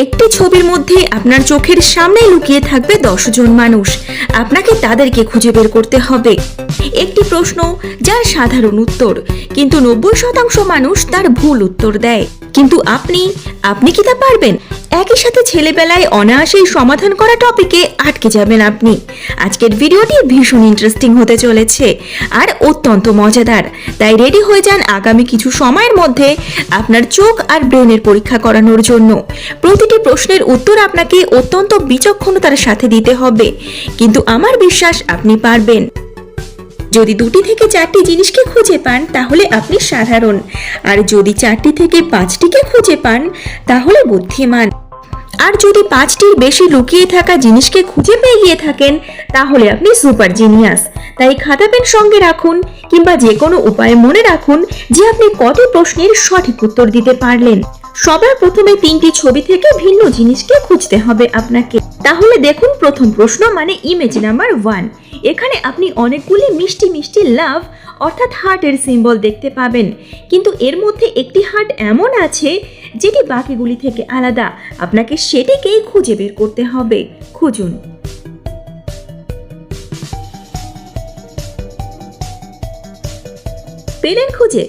একটি ছবির মধ্যে আপনার চোখের সামনে লুকিয়ে থাকবে 10 জন মানুষ। আপনাকে তাদেরকে খুঁজে বের করতে হবে। একটি প্রশ্ন যার সাধারণ উত্তর, কিন্তু 90% মানুষ তার ভুল উত্তর দেয়। কিন্তু আপনি কি তা পারবেন? একই সাথে ছেলেবেলায় অনায়াসেই সমাধান করা টপিকে আটকে যাবেন আপনি। আজকের ভিডিওটি ভীষণ ইন্টারেস্টিং হতে চলেছে আর অত্যন্ত মজাদার, তাই রেডি হয়ে যান আগামী কিছু সময়ের মধ্যে আপনার চোখ আর ব্রেনের পরীক্ষা করানোর জন্য। প্রতিটি প্রশ্নের উত্তর আপনাকে অত্যন্ত বিচক্ষণতার সাথে দিতে হবে, কিন্তু আমার বিশ্বাস আপনি পারবেন। যদি 2টি থেকে 4টি জিনিসকে খুঁজে পান তাহলে আপনি সাধারণ, আর যদি 4টি থেকে 5টিকে খুঁজে পান তাহলে বুদ্ধিমান, আর যদি 5টির বেশি লুকিয়ে থাকা জিনিসকে খুঁজে পেয়ে গিয়ে থাকেন তাহলে আপনি সুপার জিনিয়াস। তাই খাতা পেন সঙ্গে রাখুন, কিংবা যে কোনো উপায়ে মনে রাখুন যে আপনি কত প্রশ্নের সঠিক উত্তর দিতে পারলেন। সবার প্রথমে 3টি ছবি থেকে ভিন্ন জিনিসকে খুঁজতে হবে আপনাকে। তাহলে দেখুন, প্রথম প্রশ্ন মানে ইমেজ নাম্বার 1। এখানে আপনি অনেকগুলি মিষ্টি মিষ্টি লাভ অর্থাৎ হার্টের সিম্বল দেখতে পাবেন, কিন্তু এর মধ্যে একটি হার্ট এমন আছে যেটি বাকিগুলি থেকে আলাদা। আপনাকে সেটিকেই খুঁজে বের করতে হবে। খুঁজুন। পেলেন খুঁজে?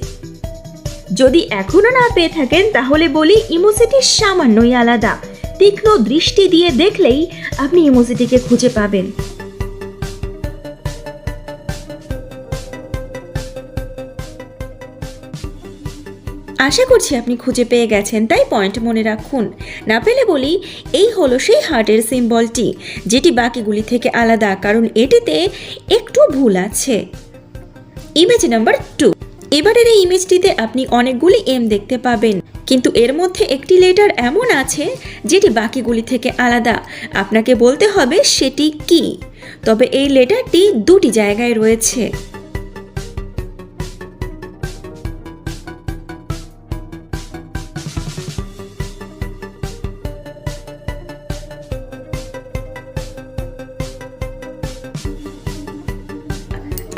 যদি এখনো না পেয়ে থাকেন তাহলে বলি ইমোজিটি সামান্যই আলাদা। তীক্ষ্ণ দৃষ্টি দিয়ে দেখলেই আপনি ইমোজিটিকে খুঁজে পাবেন। আশা করছি আপনি খুঁজে পেয়ে গেছেন, তাই পয়েন্ট মনে রাখুন। না পেলে বলি এই হলো সেই হার্টের সিম্বলটি, যেটি বাকিগুলি থেকে আলাদা, কারণ এটিতে একটু ভুল আছে। Image number 2। এবারের এই ইমেজটিতে আপনি অনেকগুলি এম দেখতে পাবেন, কিন্তু এর মধ্যে একটি লেটার এমন আছে যেটি বাকিগুলি থেকে আলাদা। আপনাকে বলতে হবে সেটি কি। তবে এই লেটারটি 2টি জায়গায় রয়েছে।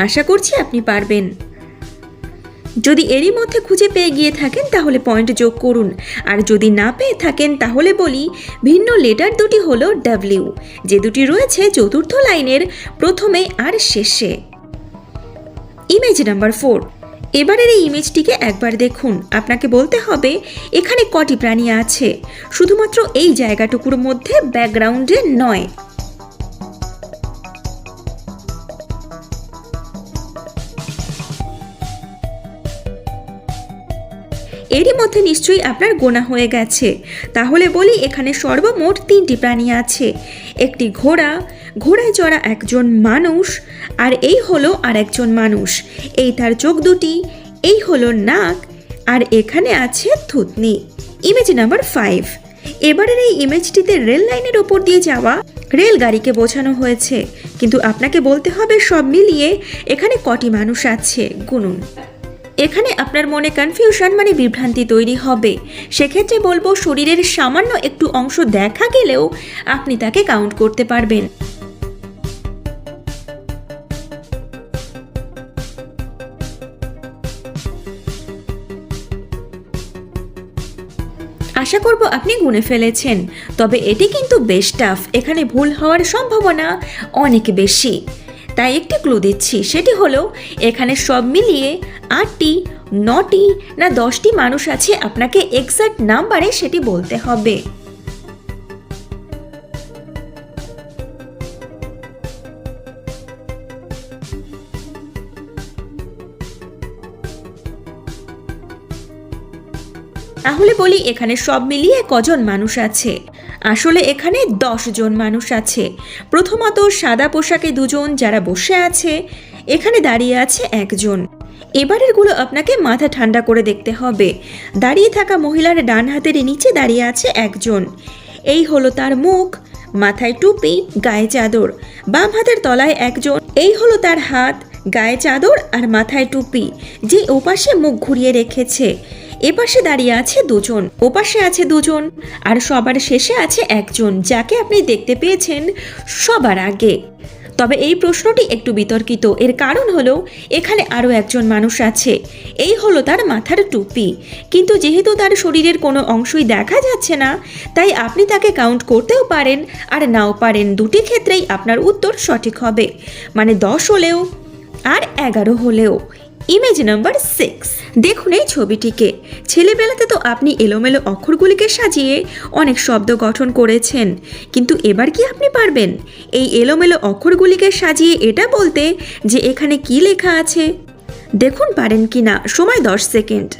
আশা করছি আপনি পারবেন। যদি এরই মধ্যে খুঁজে পেয়ে গিয়ে থাকেন তাহলে পয়েন্ট যোগ করুন, আর যদি না পেয়ে থাকেন তাহলে বলি ভিন্ন লেটার দুটি হলো ডাব্লিউ, যে দুটি রয়েছে 4র্থ লাইনের প্রথমে আর শেষে। Image number 4। এবারের এই ইমেজটিকে একবার দেখুন। আপনাকে বলতে হবে এখানে কটি প্রাণী আছে, শুধুমাত্র এই জায়গাটুকুর মধ্যে, ব্যাকগ্রাউন্ডে নয়। এরই মধ্যে নিশ্চয়ই আপনার গোনা হয়ে গেছে। তাহলে বলি এখানে সর্বমোট 3টি প্রাণী আছে। একটি ঘোড়া, ঘোড়ায় চড়া একজন মানুষ, আর এই হলো আর একজন মানুষ। এই তার চোখ দুটি, এই হলো নাক, আর এখানে আছে থুতনি। Image number 5। এবারের এই ইমেজটিতে রেল লাইনের ওপর দিয়ে যাওয়া রেলগাড়িকে বোঝানো হয়েছে, কিন্তু আপনাকে বলতে হবে সব মিলিয়ে এখানে কটি মানুষ আছে, গুনুন। এখানে আপনার মনে কনফিউশন মানে বিভ্রান্তি তৈরি হবে। সেক্ষেত্রে বলবো শরীরের সামান্য একটু অংশ দেখা গেলেও আপনি তাকে কাউন্ট করতে পারবেন। আশা করব আপনি গুনে ফেলেছেন, তবে এটি কিন্তু বেশ টাফ। এখানে ভুল হওয়ার সম্ভাবনা অনেক বেশি, তাই একটি ক্লু দিচ্ছি। সেটি হলো এখানে সব মিলিয়ে 8টি, 9টি না 10টি মানুষ আছে। আপনাকে এক্সাক্ট নাম্বারে সেটি বলতে হবে। তাহলে বলি এখানে সব মিলিয়ে কজন মানুষ আছে? আসলে এখানে 10 জন মানুষ আছে। প্রথমত সাদা পোশাকে 2 জন যারা বসে আছে, এখানে দাঁড়িয়ে আছে একজন। এবারের গুলো আপনাকে মাথা ঠান্ডা করে দেখতে হবে। দাঁড়িয়ে থাকা মহিলার ডান হাতের নিচে দাঁড়িয়ে আছে একজন। এই হলো তার মুখ, মাথায় টুপি, গায়ে চাদর। বাম হাতের তলায় একজন। এই হলো তার হাত, গায়ে চাদর আর মাথায় টুপি, যে ওপাশে মুখ ঘুরিয়ে রেখেছে। এপাশে দাঁড়িয়ে আছে 2 জন, ওপাশে আছে 2 জন, আর সবার শেষে আছে একজন, যাকে আপনি দেখতে পেয়েছেন সবার আগে। তবে এই প্রশ্নটি একটু বিতর্কিত। এর কারণ হলো এখানে আরও একজন মানুষ আছে, এই হলো তার মাথার টুপি। কিন্তু যেহেতু তার শরীরের কোনো অংশই দেখা যাচ্ছে না, তাই আপনি তাকে কাউন্ট করতেও পারেন আর নাও পারেন। দুটি ক্ষেত্রেই আপনার উত্তর সঠিক হবে, মানে 10 হলেও আর 11 হলেও। ইমেজ নাম্বার 6, দেখুন এই ছবিটিকে। ছেলেবেলাতে তো আপনি এলোমেলো অক্ষরগুলিকে সাজিয়ে অনেক শব্দ গঠন করেছেন, কিন্তু এবার কি আপনি পারবেন এই এলোমেলো অক্ষরগুলিকে সাজিয়ে এটা বলতে যে এখানে কি লেখা আছে? দেখুন পারেন কি না। সময় 10 সেকেন্ড।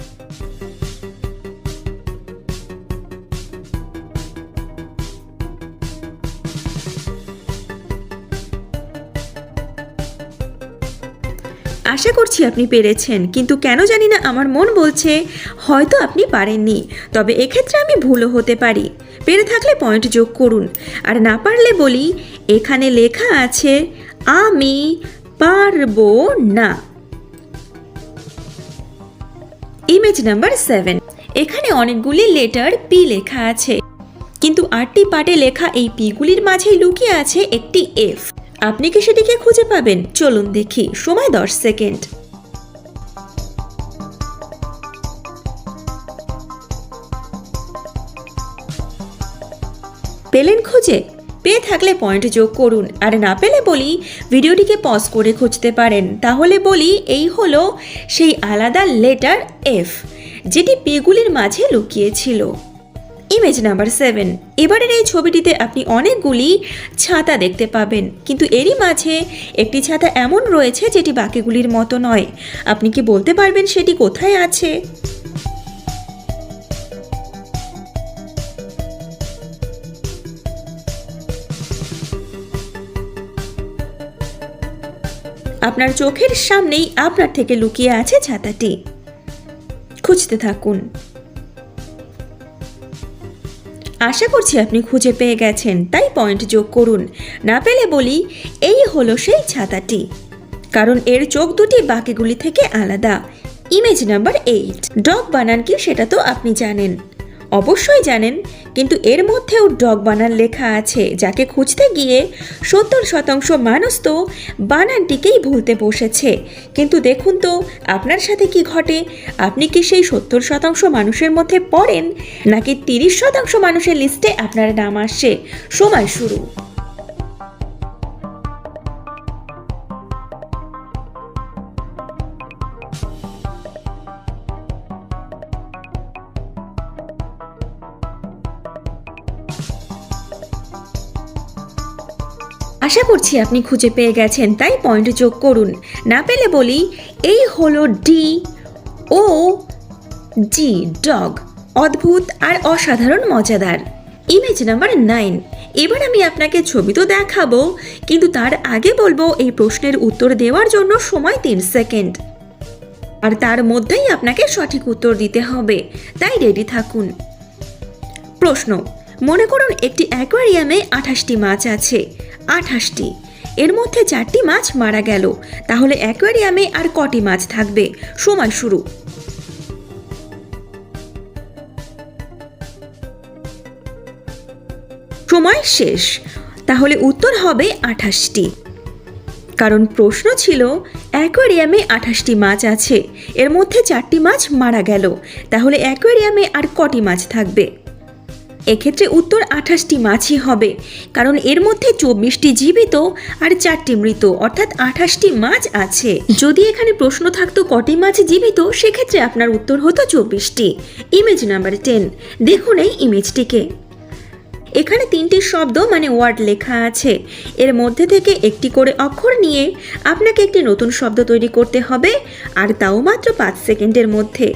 আশা করছি আপনি পেরেছেন, কিন্তু কেন জানি না আমার মন বলছে হয়তো আপনি পারেননি। তবে এক্ষেত্রে আমি ভুলও হতে পারি। পেরে থাকলে পয়েন্ট যোগ করুন, আর না পারলে বলি এখানে লেখা আছে আমি পারবো না। ইমেজ নাম্বার 7, এখানে অনেকগুলি লেটার পি লেখা আছে, কিন্তু 8টি পার্টে লেখা এই পিগুলির মাঝেই লুকিয়ে আছে একটি এফ। আপনি কি সেটিকে খুঁজে পাবেন? চলুন দেখি। সময় 10 সেকেন্ড। পেলেন খুঁজে? পেয়ে থাকলে পয়েন্ট যোগ করুন, আর না পেলে বলি ভিডিওটিকে পজ করে খুঁজতে পারেন। তাহলে বলি এই হলো সেই আলাদা লেটার এফ, যেটি পেগুলির মাঝে লুকিয়েছিল। ইমেজ নাম্বার 7, এবারের এই ছবিটিতে আপনি অনেকগুলি ছাতা দেখতে পাবেন, কিন্তু এরই মাঝে একটি ছাতা এমন রয়েছে যেটি বাকিগুলির মতো নয়। আপনি কি বলতে পারবেন সেটি কোথায় আছে? আপনার চোখের সামনেই আপনার থেকে লুকিয়ে আছে ছাতাটি। খুঁজতে থাকুন। আশা করছি আপনি খুঁজে পেয়ে গেছেন, তাই পয়েন্ট যোগ করুন। না পেলে বলি এই হলো সেই ছাতাটি, কারণ এর চোখ দুটি বাকিগুলি থেকে আলাদা। ইমেজ নাম্বার 8, ডগ বানান কি সেটা তো আপনি জানেন, অবশ্যই জানেন, কিন্তু এর মধ্যেও ডগ বানান লেখা আছে, যাকে খুঁজতে গিয়ে 70% মানুষ তো বানানটিকেই ভুলতে বসেছে। কিন্তু দেখুন তো আপনার সাথে কি ঘটে। আপনি কি সেই 70% মানুষের মধ্যে পড়েন, নাকি 30% মানুষের লিস্টে আপনার নাম আসে? সময় শুরু। আশা করছি আপনি খুঁজে পেয়ে গেছেন, তাই পয়েন্ট যোগ করুন। না পেলে বলি এই হলো ডি ও জি, ডগ। অদ্ভুত আর অসাধারণ মজাদার। ইমেজ নাম্বার 9, এবার আমি আপনাকে ছবি তো দেখাবো, কিন্তু তার আগে বলবো এই প্রশ্নের উত্তর দেওয়ার জন্য সময় 3 সেকেন্ড, আর তার মধ্যেই আপনাকে সঠিক উত্তর দিতে হবে, তাই রেডি থাকুন। প্রশ্ন, মনে করুন একটি অ্যাকোয়ারিয়ামে 28টি মাছ আছে। 28টি, এর মধ্যে 4টি মাছ মারা গেল, তাহলে অ্যাকোয়ারিয়ামে আর কটি মাছ থাকবে? সময় শুরু। সময় শেষ। তাহলে উত্তর হবে 28টি, কারণ প্রশ্ন ছিল অ্যাকোয়ারিয়ামে 28টি মাছ আছে, এর মধ্যে 4টি মাছ মারা গেল, তাহলে অ্যাকোয়ারিয়ামে আর কটি মাছ থাকবে? এক্ষেত্রে উত্তর 28টি মাছই হবে, কারণ এর মধ্যে 24টি জীবিত আর 4টি মৃত, অর্থাৎ 28টি মাছ আছে। যদি এখানে প্রশ্ন থাকতো কটি মাছ জীবিত, সেক্ষেত্রে আপনার উত্তর হতো 24টি। ইমেজ নাম্বার 10, দেখুন এই ইমেজটিকে। এখানে 3টি শব্দ মানে ওয়ার্ড লেখা আছে, এর মধ্যে থেকে একটি করে অক্ষর নিয়ে আপনাকে একটি নতুন শব্দ তৈরি করতে হবে, আর তাও মাত্র 5 সেকেন্ডের মধ্যে।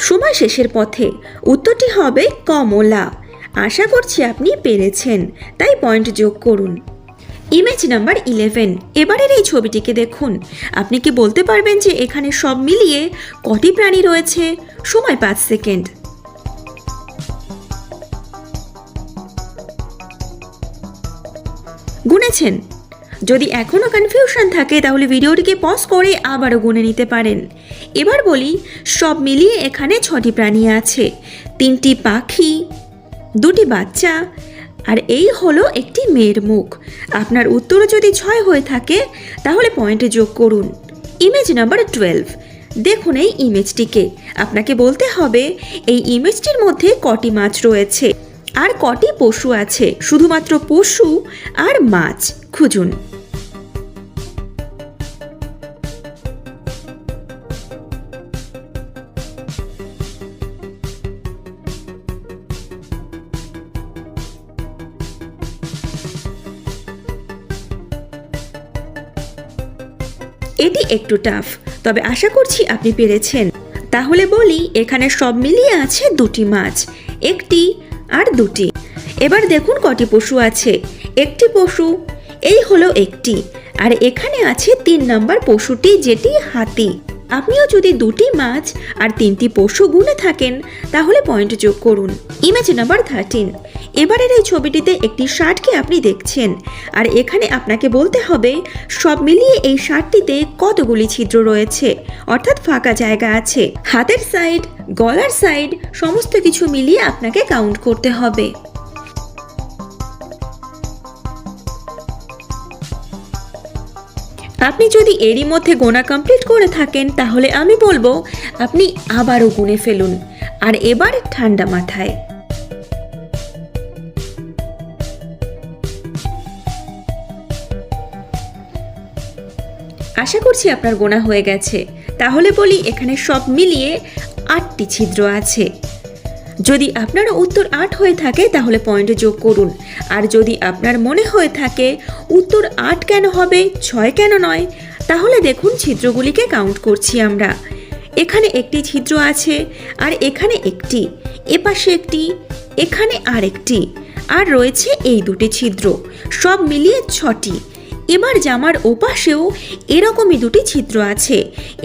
সময় শেষের পথে। উত্তরটি হবে কমলা। আশা করছি আপনি পেরেছেন, তাই পয়েন্ট যোগ করুন। ইমেজ নাম্বার 11, এবারের এই ছবিটিকে দেখুন। আপনি কি বলতে পারবেন যে এখানে সব মিলিয়ে কটি প্রাণী রয়েছে? সময় 5 সেকেন্ড। গুনেছেন? যদি এখনও কনফিউশন থাকে তাহলে ভিডিওটিকে পজ করে আবারও গুনে নিতে পারেন। এবার বলি, সব মিলিয়ে এখানে 6টি প্রাণী আছে, 3টি পাখি, 2টি বাচ্চা, আর এই হলো একটি মেয়ের মুখ। আপনার উত্তরও যদি 6 হয়ে থাকে তাহলে পয়েন্টে যোগ করুন। ইমেজ নাম্বার 12, দেখুন এই ইমেজটিকে। আপনাকে বলতে হবে এই ইমেজটির মধ্যে কটি মাছ রয়েছে আর কটি পশু আছে। শুধুমাত্র পশু আর মাছ খুঁজুন। এটি একটু টাফ, তবে আশা করছি আপনি পেরেছেন। তাহলে বলি, এখানে সব মিলিয়ে আছে 2টি মাছ, 1টি আর 2টি। এবার দেখুন কটি পশু আছে। 1টি পশু, এই হলো 1টি, আর এখানে আছে 3 নম্বর পশুটি, যেটি হাতি। আপনিও যদি 2টি মাছ আর 3টি পশু গুনে থাকেন তাহলে পয়েন্ট যোগ করুন। ইমেজ নাম্বার 13, এবারের এই ছবিটিতে একটি শার্টকে আপনি দেখছেন, আর এখানে আপনাকে বলতে হবে সব মিলিয়ে এই শার্টটিতে কতগুলি ছিদ্র রয়েছে, অর্থাৎ ফাঁকা জায়গা আছে। হাতের সাইড, গলার সাইড সমস্ত কিছু মিলিয়ে আপনাকে কাউন্ট করতে হবে। আপনি যদি এরই মধ্যে গোনা কমপ্লিট করে থাকেন তাহলে আমি বলবো আপনি আবারও গুনে ফেলুন, আর এবার ঠান্ডা মাথায়। আশা করছি আপনার গোনা হয়ে গেছে। তাহলে বলি, এখানে সব মিলিয়ে 8টি ছিদ্র আছে। যদি আপনার উত্তর 8 হয়ে থাকে তাহলে পয়েন্টে যোগ করুন, আর যদি আপনার মনে হয়ে থাকে উত্তর 8 কেন হবে, 6 কেন নয়, তাহলে দেখুন ছিদ্রগুলিকে কাউন্ট করছি আমরা। এখানে 1টি ছিদ্র আছে, আর এখানে 1টি, এপাশে 1টি, এখানে আর 1টি, আর রয়েছে এই 2টি ছিদ্র, সব মিলিয়ে 6টি। এবার জামার ওপাশেও এরকমই 2টি ছিদ্র আছে,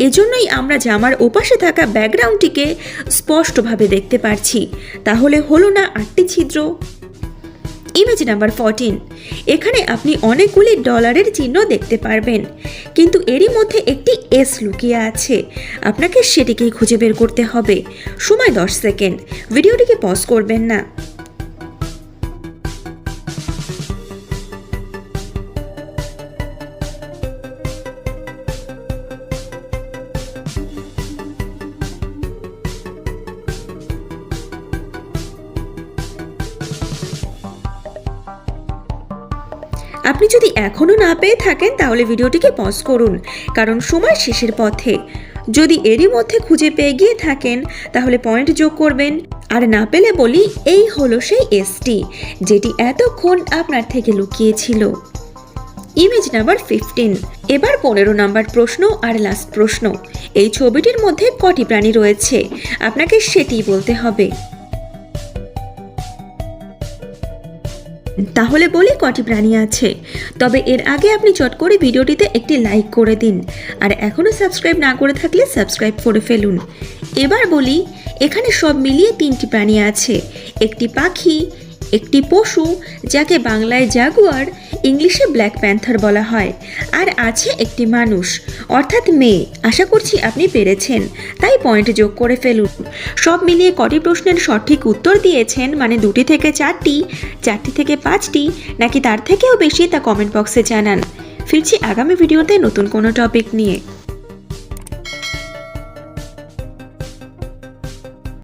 এজন্যই আমরা জামার ওপাশে থাকা ব্যাকগ্রাউন্ডটিকে স্পষ্টভাবে দেখতে পারছি। তাহলে হলো না 8টি ছিদ্র? ইমেজ নাম্বার 14, এখানে আপনি অনেকগুলি ডলারের চিহ্ন দেখতে পারবেন, কিন্তু এরই মধ্যে একটি এস লুকিয়ে আছে। আপনাকে সেটিকেই খুঁজে বের করতে হবে। সময় 10 সেকেন্ড, ভিডিওটিকে পজ করবেন না। আপনি যদি এখনও না পেয়ে থাকেন তাহলে ভিডিওটিকে পজ করুন, কারণ সময় শেষের পথে। যদি এরই মধ্যে খুঁজে পেয়ে গিয়ে থাকেন তাহলে পয়েন্ট যোগ করবেন, আর না পেলে বলি এই হলো সেই এসটি যেটি এতক্ষণ আপনার থেকে লুকিয়েছিল। ইমেজ নাম্বার 15, এবার 15 নম্বর প্রশ্ন আর লাস্ট প্রশ্ন। এই ছবিটির মধ্যে কটি প্রাণী রয়েছে আপনাকে সেটিই বলতে হবে। তাহলে বলি কটি প্রাণী আছে, তবে এর আগে আপনি চট করে ভিডিওটিতে একটি লাইক করে দিন, আর এখনও সাবস্ক্রাইব না করে থাকলে সাবস্ক্রাইব করে ফেলুন। এবার বলি, এখানে সব মিলিয়ে 3টি প্রাণী আছে, 1টি পাখি, 1টি পশু যাকে বাংলায় জাগুয়ার, ইংলিশে ব্ল্যাক প্যান্থার বলা হয়, আর আছে 1টি মানুষ অর্থাৎ মেয়ে। আশা করছি আপনি পেরেছেন, তাই পয়েন্ট যোগ করে ফেলুন। সব মিলিয়ে কটি প্রশ্নের সঠিক উত্তর দিয়েছেন, মানে 2টি থেকে 4টি, 4টি থেকে 5টি, নাকি তার থেকেও বেশি, তা কমেন্ট বক্সে জানান। ফিরছি আগামী ভিডিওতে নতুন কোনো টপিক নিয়ে।